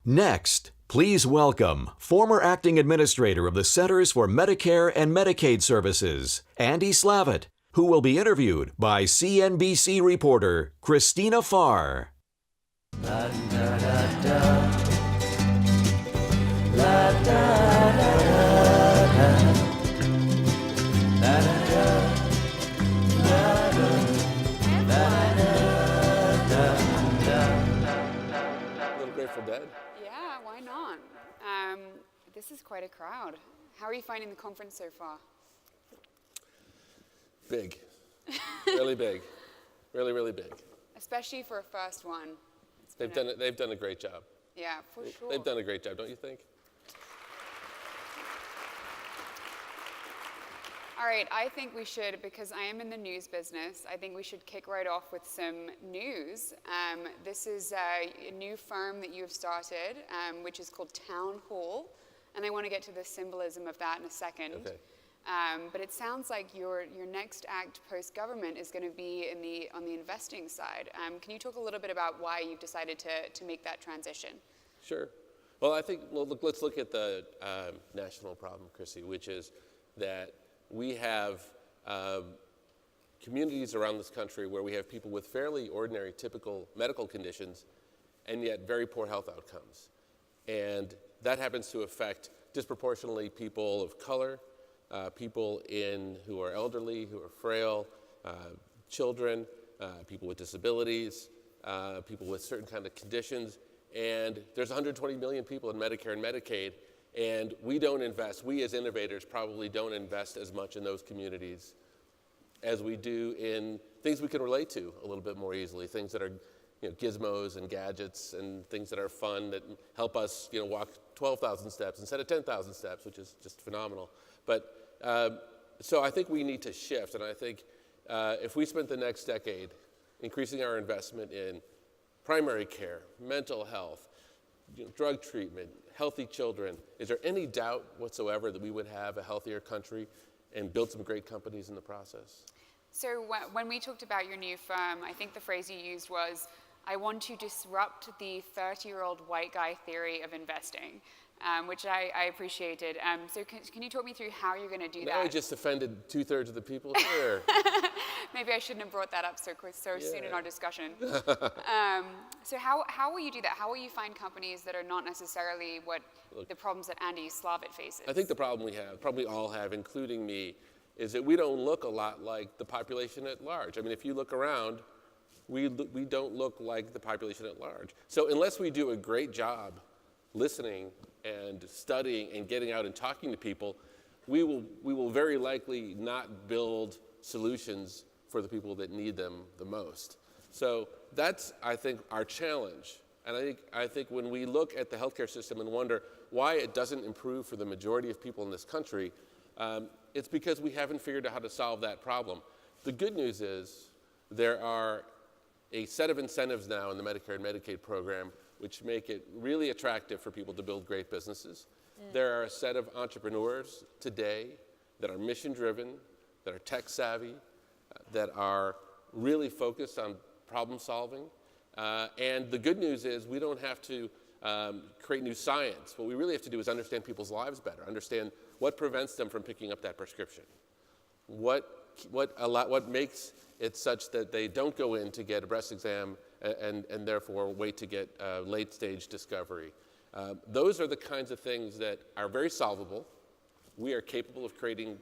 Next, please welcome former acting administrator of the Centers for Medicare and Medicaid Services, Andy Slavitt, who will be interviewed by CNBC reporter Christina Farr. La, da, da, da. La, da, da, da, da. La, da, da. La, da, da, da. Little Grateful Dead? Yeah, why not? This is quite a crowd. How are you finding the conference so far? Big. Really big. Really, really big. Especially for a first one. They've done a great job. Yeah, for sure. They've done a great job, don't you think? All right, I think we should, because I am in the news business, I think we should kick right off with some news. This is a new firm that you have started, which is called Town Hall, and I want to get to the symbolism of that in a second. Okay. But it sounds like your next act post-government is going to be on the investing side. Can you talk a little bit about why you've decided to make that transition? Sure. Well, I think, let's look at the national problem, Chrissy, which is that we have communities around this country where we have people with fairly ordinary, typical medical conditions, and yet very poor health outcomes. And that happens to affect disproportionately people of color, people who are elderly, who are frail, children, people with disabilities, people with certain kind of conditions. And there's 120 million people in Medicare and Medicaid, and we as innovators probably don't invest as much in those communities as we do in things we can relate to a little bit more easily, things that are gizmos and gadgets and things that are fun that help us walk 12,000 steps instead of 10,000 steps, which is just phenomenal. But so I think we need to shift, and I think if we spent the next decade increasing our investment in primary care, mental health, drug treatment, healthy children, is there any doubt whatsoever that we would have a healthier country and build some great companies in the process? So when we talked about your new firm, I think the phrase you used was, I want to disrupt the 30-year-old white guy theory of investing, which I appreciated. So can you talk me through how you're going to do that? Now I just offended 2/3 of the people here. Maybe I shouldn't have brought that up so soon in our discussion. So how will you do that? How will you find companies that are not necessarily the problems that Andy Slavitt faces? I think the problem we have, probably all have, including me, is that we don't look a lot like the population at large. I mean, if you look around, we don't look like the population at large. So unless we do a great job listening and studying and getting out and talking to people, we will very likely not build solutions for the people that need them the most. So that's, I think, our challenge. And I think when we look at the healthcare system and wonder why it doesn't improve for the majority of people in this country, it's because we haven't figured out how to solve that problem. The good news is there are a set of incentives now in the Medicare and Medicaid program which make it really attractive for people to build great businesses. There are a set of entrepreneurs today that are mission-driven, that are tech-savvy, that are really focused on problem-solving. And the good news is we don't have to create new science. What we really have to do is understand people's lives better, understand what prevents them from picking up that prescription, what makes it such that they don't go in to get a breast exam and therefore wait to get late-stage discovery. Those are the kinds of things that are very solvable. We are capable of creating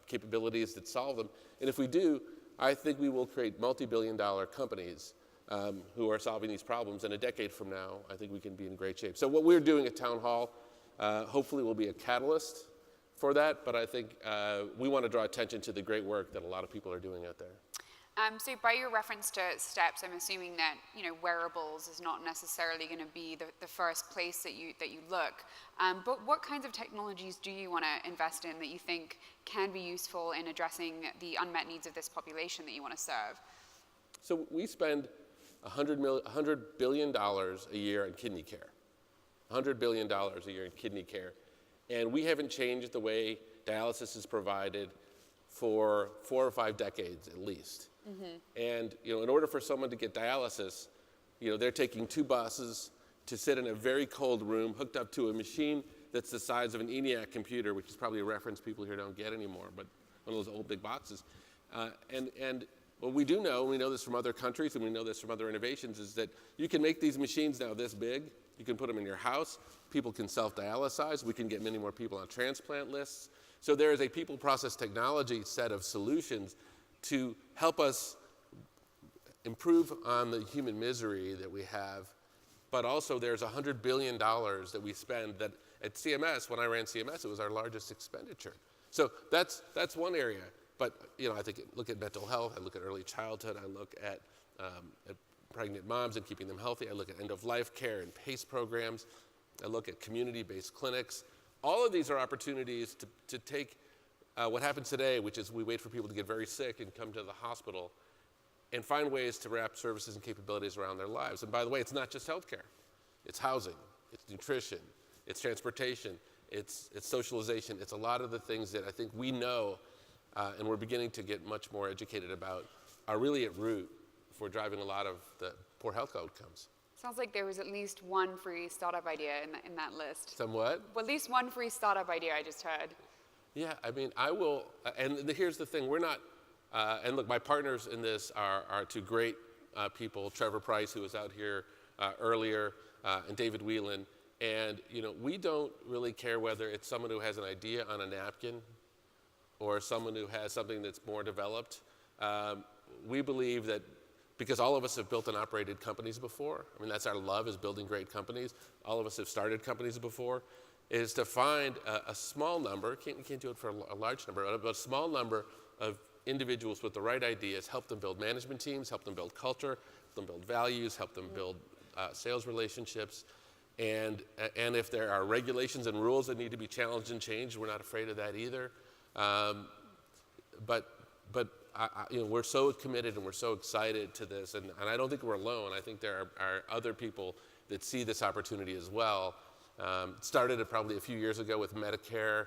capabilities that solve them. And if we do, I think we will create multi-billion-dollar companies who are solving these problems. And a decade from now, I think we can be in great shape. So what we're doing at Town Hall hopefully will be a catalyst for that. But I think we want to draw attention to the great work that a lot of people are doing out there. So by your reference to steps, I'm assuming that wearables is not necessarily going to be the first place that you look. But what kinds of technologies do you want to invest in that you think can be useful in addressing the unmet needs of this population that you want to serve? So we spend $100 billion a year in kidney care. $100 billion a year in kidney care. And we haven't changed the way dialysis is provided for 4 or 5 decades at least. Mm-hmm. And in order for someone to get dialysis, they're taking 2 buses to sit in a very cold room hooked up to a machine that's the size of an ENIAC computer, which is probably a reference people here don't get anymore, but one of those old big boxes. And what we do know, and we know this from other countries, and we know this from other innovations, is that you can make these machines now this big. You can put them in your house. People can self-dialyze. We can get many more people on transplant lists. So there is a people process technology set of solutions to help us improve on the human misery that we have. But also there's $100 billion that we spend that at CMS, when I ran CMS, it was our largest expenditure. So that's one area. But I think look at mental health, I look at early childhood, I look at pregnant moms and keeping them healthy, I look at end-of-life care and PACE programs, I look at community-based clinics. All of these are opportunities to take what happens today, which is we wait for people to get very sick and come to the hospital, and find ways to wrap services and capabilities around their lives. And by the way, it's not just healthcare. It's housing, it's nutrition, it's transportation, it's socialization. It's a lot of the things that I think we know and we're beginning to get much more educated about are really at root for driving a lot of the poor health outcomes. Sounds like there was at least one free startup idea in that list. Somewhat? Well, at least one free startup idea I just heard. Yeah, I mean, I will, and here's the thing, we're not, and look, my partners in this are two great people, Trevor Price, who was out here earlier, and David Whelan, and we don't really care whether it's someone who has an idea on a napkin or someone who has something that's more developed. We believe that because all of us have built and operated companies before, I mean, that's our love, is building great companies. All of us have started companies before, is to find a small number, you can't do it for a large number, but a small number of individuals with the right ideas, help them build management teams, help them build culture, help them build values, help them build sales relationships. And if there are regulations and rules that need to be challenged and changed, we're not afraid of that either. But we're so committed and we're so excited to this, and I don't think we're alone. I think there are other people that see this opportunity as well. Started it probably a few years ago with Medicare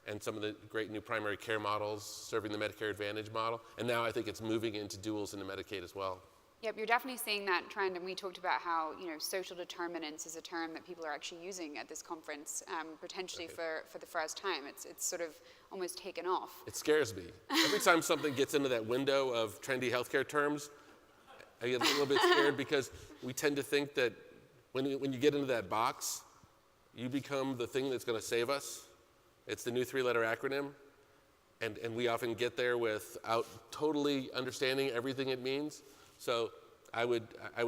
and some of the great new primary care models serving the Medicare Advantage model, and now I think it's moving into duals into Medicaid as well. Yep, you're definitely seeing that trend, and we talked about how social determinants is a term that people are actually using at this conference, potentially for the first time. It's sort of almost taken off. It scares me. Every time something gets into that window of trendy healthcare terms, I get a little bit scared because we tend to think that when you get into that box, you become the thing that's going to save us. It's the new 3-letter acronym, and we often get there without totally understanding everything it means. So I would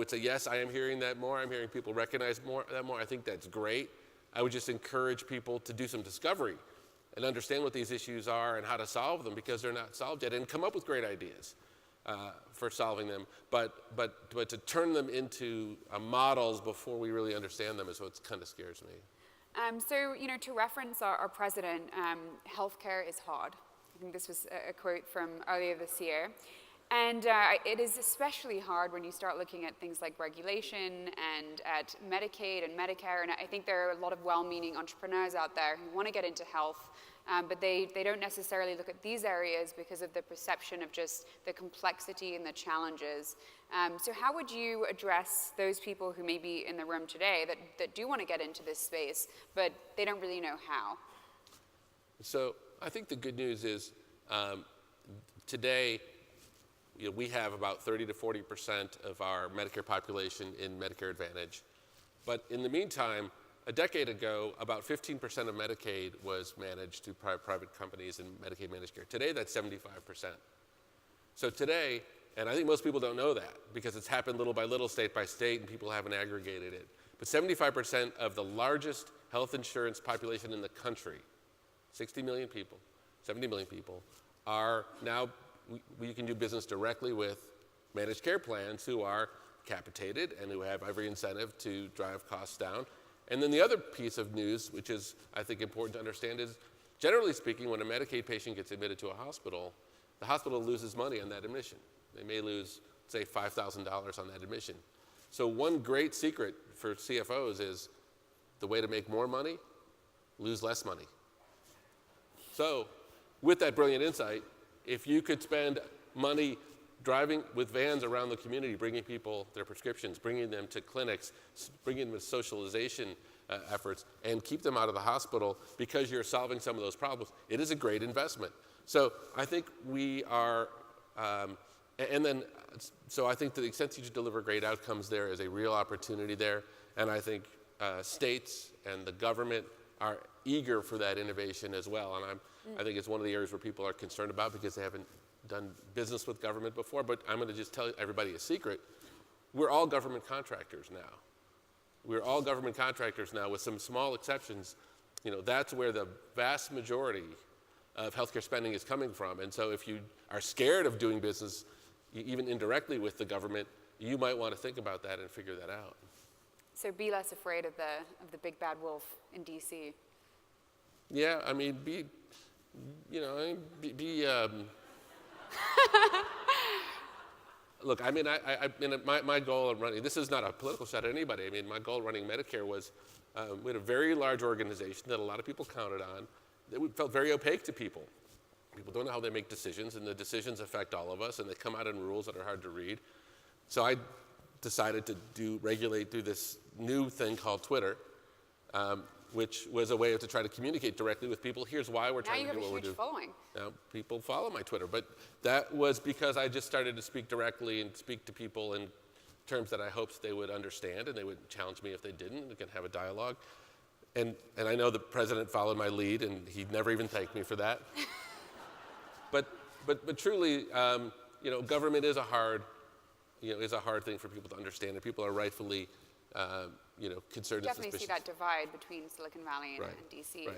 say, yes, I am hearing that more. I'm hearing people recognize that more. I think that's great. I would just encourage people to do some discovery and understand what these issues are and how to solve them, because they're not solved yet, and come up with great ideas for solving them. But to turn them into models before we really understand them is what kind of scares me. So, to reference our president, healthcare is hard. I think this was a quote from earlier this year. And it is especially hard when you start looking at things like regulation and at Medicaid and Medicare. And I think there are a lot of well-meaning entrepreneurs out there who want to get into health, but they don't necessarily look at these areas because of the perception of just the complexity and the challenges. So how would you address those people who may be in the room today that do want to get into this space, but they don't really know how? So I think the good news is today, we have about 30 to 40% of our Medicare population in Medicare Advantage. But in the meantime, a decade ago, about 15% of Medicaid was managed through private companies and Medicaid managed care. Today, that's 75%. So today, and I think most people don't know that because it's happened little by little, state by state, and people haven't aggregated it. But 75% of the largest health insurance population in the country, 60 million people, 70 million people, are now, we can do business directly with managed care plans who are capitated and who have every incentive to drive costs down. And then the other piece of news, which is, I think, important to understand, is generally speaking, when a Medicaid patient gets admitted to a hospital, the hospital loses money on that admission. They may lose, say, $5,000 on that admission. So one great secret for CFOs is the way to make more money, lose less money. So with that brilliant insight, if you could spend money driving with vans around the community, bringing people their prescriptions, bringing them to clinics, bringing them to socialization efforts, and keep them out of the hospital because you're solving some of those problems. It is a great investment. So I think we are, so I think to the extent that you deliver great outcomes, there is a real opportunity there. And I think states and the government are eager for that innovation as well. And I think it's one of the areas where people are concerned about because they haven't done business with government before. But I'm going to just tell everybody a secret. We're all government contractors now. We're all government contractors now, with some small exceptions. That's where the vast majority of healthcare spending is coming from. And so if you are scared of doing business, even indirectly with the government, you might want to think about that and figure that out. So be less afraid of the big bad wolf in DC. Yeah, I mean, Look, I mean, my goal of running, this is not a political shot at anybody. I mean, my goal running Medicare was, we had a very large organization that a lot of people counted on, that felt very opaque to people. People don't know how they make decisions, and the decisions affect all of us, and they come out in rules that are hard to read. So I decided to regulate through this new thing called Twitter, which was a way to try to communicate directly with people. Here's why we're trying to do what we're doing. Now you have a huge following. Now people follow my Twitter, but that was because I just started to speak directly and speak to people in terms that I hoped they would understand, and they would challenge me if they didn't. We can have a dialogue. And I know the president followed my lead, and he never even thanked me for that. But truly, government is a hard thing for people to understand, and people are rightfully concerned and suspicious. Definitely see that divide between Silicon Valley and DC.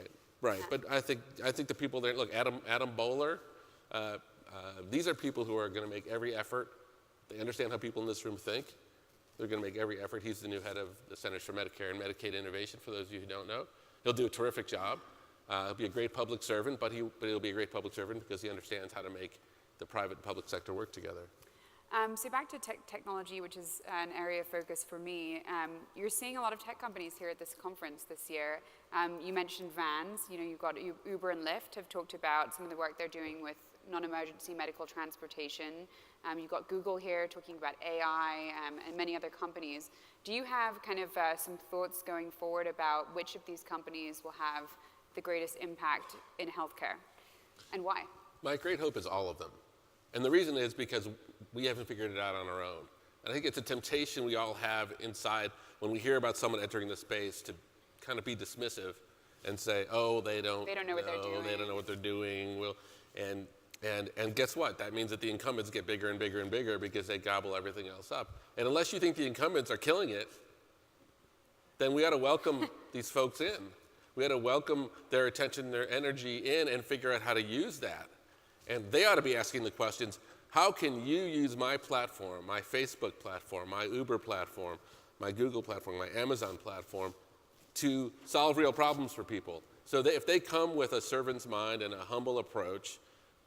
Right. But I think the people there, look, Adam Bowler, these are people who are going to make every effort. They understand how people in this room think. They're going to make every effort. He's the new head of the Centers for Medicare and Medicaid Innovation, for those of you who don't know. He'll do a terrific job. He'll be a great public servant, but he'll be a great public servant because he understands how to make the private and public sector work together. So back to technology, which is an area of focus for me. You're seeing a lot of tech companies here at this conference this year. You mentioned vans. You've got Uber and Lyft have talked about some of the work they're doing with non-emergency medical transportation. You've got Google here talking about AI and many other companies. Do you have kind of some thoughts going forward about which of these companies will have the greatest impact in healthcare, and why? My great hope is all of them. And the reason is because we haven't figured it out on our own. And I think it's a temptation we all have inside when we hear about someone entering the space to kind of be dismissive and say, oh, they don't know what they're doing. They don't know what they're doing. Well, and guess what? That means that the incumbents get bigger and bigger and bigger because they gobble everything else up. And unless you think the incumbents are killing it, then we ought to welcome these folks in. We ought to welcome their attention, their energy in, and figure out how to use that. And they ought to be asking the questions, how can you use my platform, my Facebook platform, my Uber platform, my Google platform, my Amazon platform, to solve real problems for people? So that if they come with a servant's mind and a humble approach,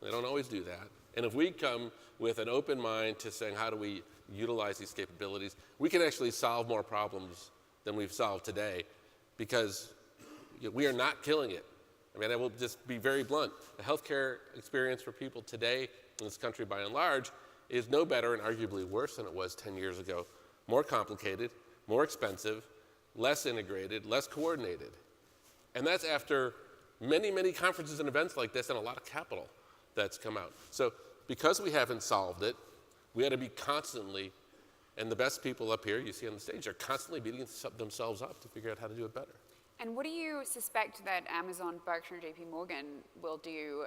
they don't always do that. And if we come with an open mind to saying, how do we utilize these capabilities, we can actually solve more problems than we've solved today, because we are not killing it. I mean, I will just be very blunt. The healthcare experience for people today in this country, by and large, is no better and arguably worse than it was 10 years ago. More complicated, more expensive, less integrated, less coordinated. And that's after many, many conferences and events like this and a lot of capital that's come out. So because we haven't solved it, we ought to be constantly, and the best people up here you see on the stage are constantly beating themselves up to figure out how to do it better. And what do you suspect that Amazon, Berkshire, and JP Morgan will do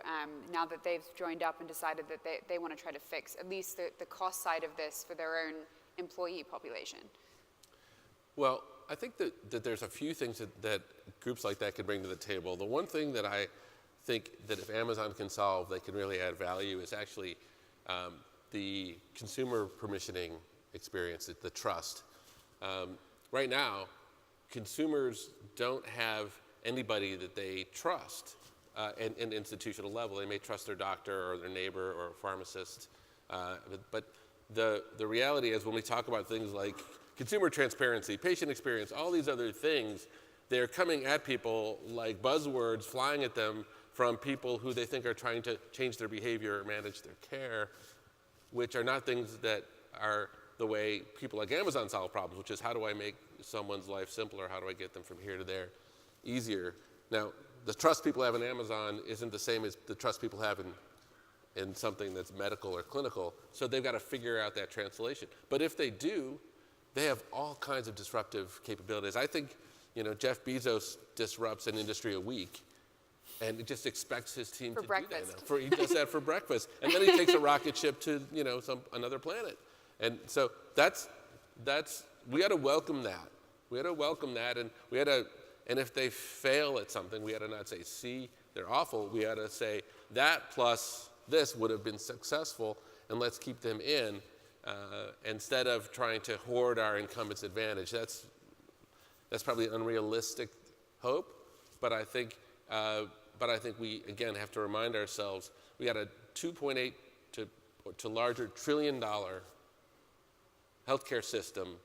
now that they've joined up and decided that they want to try to fix at least the cost side of this for their own employee population? Well, I think that there's a few things that groups like that could bring to the table. The one thing that I think that if Amazon can solve, they can really add value is actually the consumer permissioning experience, the trust. Right now, consumers don't have anybody that they trust at an institutional level. They may trust their doctor or their neighbor or a pharmacist. But the reality is when we talk about things like consumer transparency, patient experience, all these other things, they're coming at people like buzzwords, flying at them from people who they think are trying to change their behavior or manage their care. which are not things that are the way people like Amazon solve problems, which is how do I make someone's life simpler? How do I get them from here to there easier? Now, the trust people have in Amazon isn't the same as the trust people have in something that's medical or clinical, so they've got to figure out that translation. But if they do, they have all kinds of disruptive capabilities. I think, Jeff Bezos disrupts an industry a week, and he just expects his team to breakfast. do that now. He does that for breakfast, and then he takes a rocket ship to another planet. And so we got to welcome that. We had to welcome that, and if they fail at something, we had to not say, see, they're awful. We had to say, that plus this would have been successful, and let's keep them in, instead of trying to hoard our incumbents' advantage. That's probably an unrealistic hope, but I think we, again, have to remind ourselves, we got a $2.8 to larger trillion dollar healthcare system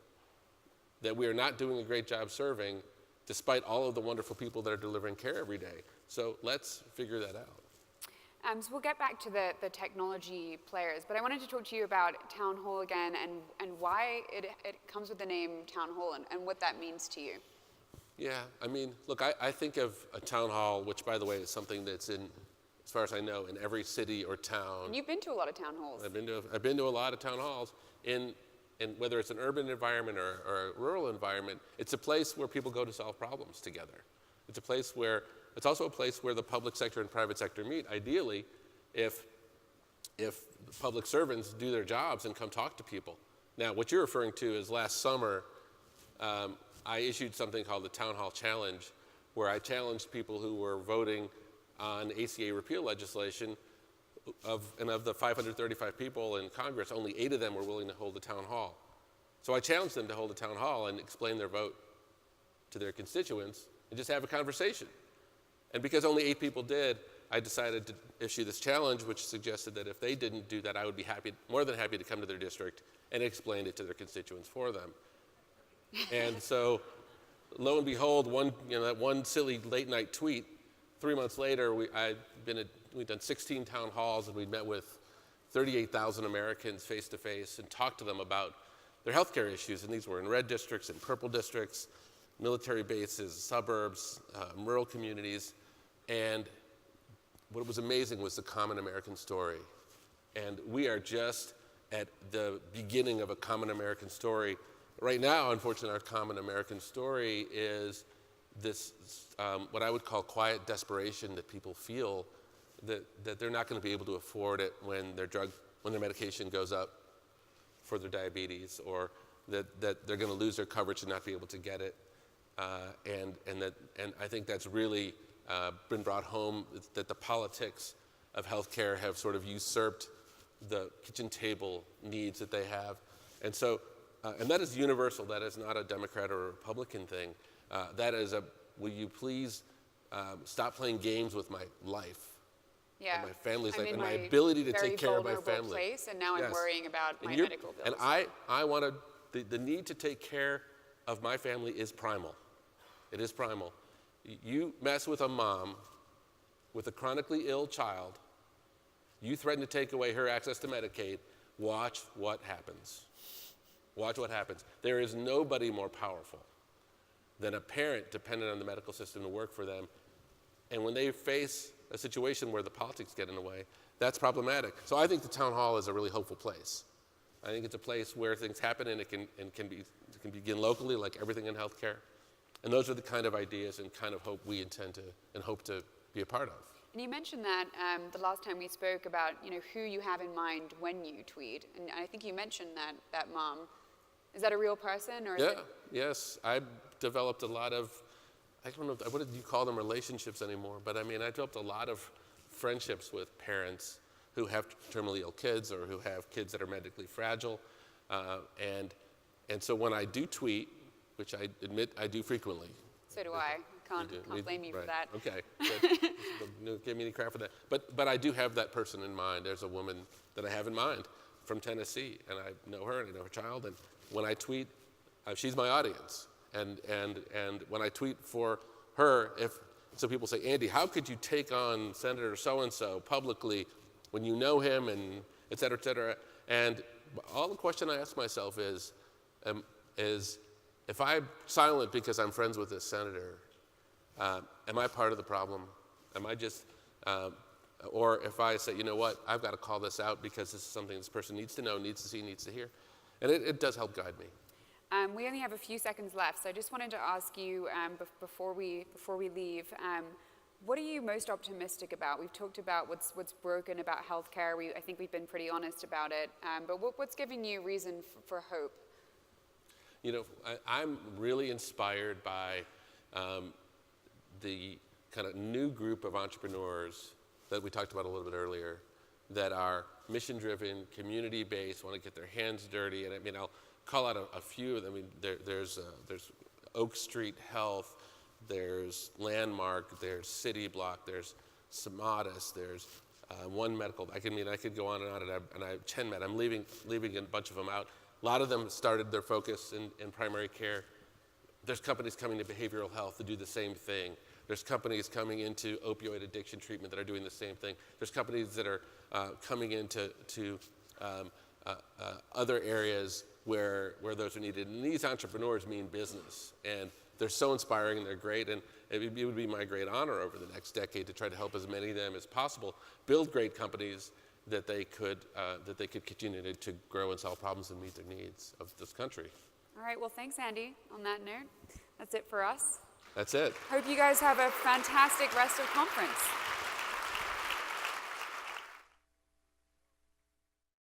that we are not doing a great job serving, despite all of the wonderful people that are delivering care every day. So let's figure that out. So we'll get back to the technology players, but I wanted to talk to you about Town Hall again and why it comes with the name Town Hall and what that means to you. Yeah, I mean, look, I think of a town hall, which, by the way, is something that's in, as far as I know, in every city or town. And you've been to a lot of town halls. I've been to a lot of town halls in whether it's an urban environment or a rural environment. It's a place where people go to solve problems together. It's also a place where the public sector and private sector meet. Ideally, if public servants do their jobs and come talk to people. Now, what you're referring to is last summer, I issued something called the Town Hall Challenge, where I challenged people who were voting on ACA repeal legislation. Of the 535 people in Congress, only 8 of them were willing to hold a town hall. So I challenged them to hold a town hall and explain their vote to their constituents and just have a conversation. And because only 8 people did, I decided to issue this challenge, which suggested that if they didn't do that, I would be more than happy to come to their district and explain it to their constituents for them. And so, lo and behold, that one silly late night tweet, 3 months later, we'd done 16 town halls, and we'd met with 38,000 Americans face to face and talked to them about their healthcare issues. And these were in red districts and purple districts, military bases, suburbs, rural communities. And what was amazing was the common American story. And we are just at the beginning of a common American story. Right now, unfortunately, our common American story is this, what I would call quiet desperation that people feel that they're not going to be able to afford it when their medication goes up for their diabetes, or that they're going to lose their coverage and not be able to get it. And I think that's really been brought home, that the politics of healthcare have sort of usurped the kitchen table needs that they have. And so, and that is universal. That is not a Democrat or a Republican thing. That is will you please stop playing games with my life? Yeah. And my family's life, and my my ability to take care of my very vulnerable family. place, and now I'm worrying about my medical bills. And I want to, the need to take care of my family is primal. It is primal. You mess with a mom with a chronically ill child, you threaten to take away her access to Medicaid, watch what happens. Watch what happens. There is nobody more powerful than a parent dependent on the medical system to work for them. And when they face a situation where the politics get in the way, that's problematic. So I think the town hall is a really hopeful place. I think it's a place where things happen, and it can begin locally, like everything in healthcare. And those are the kind of ideas and kind of hope we intend to and hope to be a part of. And you mentioned that the last time we spoke about who you have in mind when you tweet, and I think you mentioned that mom. Is that a real person, or? Yes. I developed a lot of, I don't know, what do you call them, relationships anymore? But I mean, I developed a lot of friendships with parents who have terminally ill kids or who have kids that are medically fragile, and so when I do tweet, which I admit I do frequently. So do I. Can't blame you for that. Okay, don't give me any crap for that. But I do have that person in mind. There's a woman that I have in mind from Tennessee, and I know her and I know her child. And when I tweet, she's my audience. And when I tweet for her, so people say, Andy, how could you take on Senator so-and-so publicly when you know him, and et cetera, et cetera? And all the question I ask myself is if I'm silent because I'm friends with this senator, am I part of the problem? Am I just, or if I say, you know what, I've got to call this out because this is something this person needs to know, needs to see, needs to hear. And it does help guide me. We only have a few seconds left, so I just wanted to ask you before we leave, what are you most optimistic about? We've talked about what's broken about healthcare. I think we've been pretty honest about it. But what's giving you reason for hope? You know, I'm really inspired by the kind of new group of entrepreneurs that we talked about a little bit earlier that are mission-driven, community-based, want to get their hands dirty. And I mean, I'll call out a few of them. I mean, there's Oak Street Health, there's Landmark, there's City Block, there's Samatus, there's One Medical. I could go on, and I have 10 med. I'm leaving a bunch of them out. A lot of them started their focus in primary care. There's companies coming to behavioral health to do the same thing. There's companies coming into opioid addiction treatment that are doing the same thing. There's companies that are coming into other areas where those are needed. And these entrepreneurs mean business. And they're so inspiring and they're great. And it would be my great honor over the next decade to try to help as many of them as possible build great companies that they could continue to grow and solve problems and meet their needs of this country. All right, well, thanks, Andy. On that note, that's it for us. That's it. Hope you guys have a fantastic rest of conference.